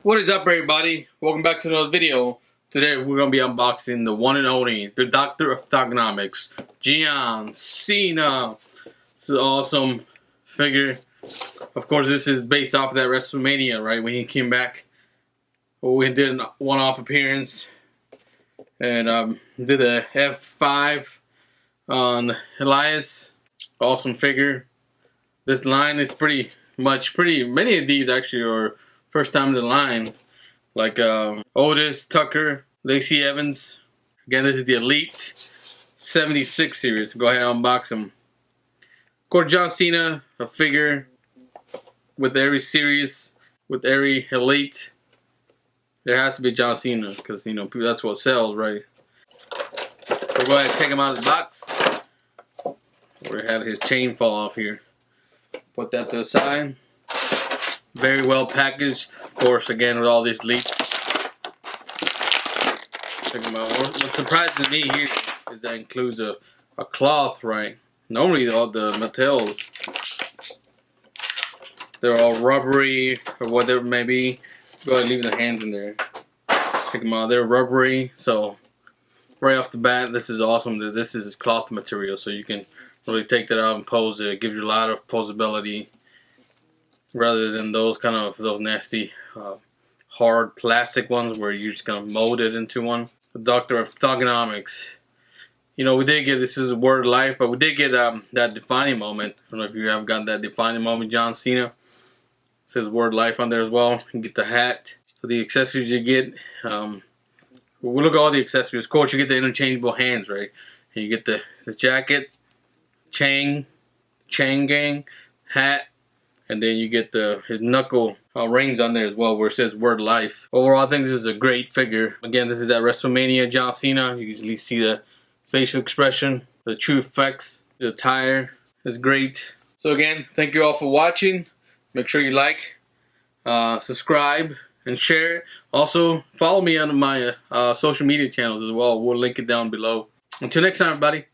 What is up, everybody? Welcome back to another video. Today we're going to be unboxing the one and only, the Doctor of Thugonomics, John Cena. This is an awesome figure. Of course, this is based off of that WrestleMania, right? When he came back. We did a one-off appearance. And did a F5 on Elias. Awesome figure. This line is pretty many of these actually are first time in the line, like Otis, Tucker, Lacey Evans. Again, this is the Elite 76 series. Go ahead and unbox them. Of course, John Cena, a figure with every series, with every Elite. There has to be John Cena because that's what sells, right? So go ahead and take him out of the box. We had his chain fall off here. Put that to the side. Very well packaged, of course, again with all these Elites. Check them out. What's surprising me here is that includes a cloth, right? Normally all the Mattels, they're all rubbery or whatever it may be. Go ahead and leave the hands in there. Check them out. They're rubbery, so right off the bat, this is awesome. This is cloth material, so you can really take that out and pose it. It gives you a lot of posability. Rather than those nasty hard plastic ones where you're just gonna mold it into one. The Doctor of Thugonomics. We did get, this is a word of life, but we did get that defining moment. I don't know if you have got that defining moment, John Cena. It says word life on there as well. You get the hat. So the accessories you get, we'll look at all the accessories. Of course, you get the interchangeable hands, right? And you get the jacket, chain gang, hat. And then you get his knuckle rings on there as well, where it says word life. Overall, I think this is a great figure. Again, this is at WrestleMania John Cena. You usually see the facial expression, the true effects, the attire is great. So again, thank you all for watching. Make sure you like, subscribe, and share. Also, follow me on my social media channels as well. We'll link it down below. Until next time, everybody.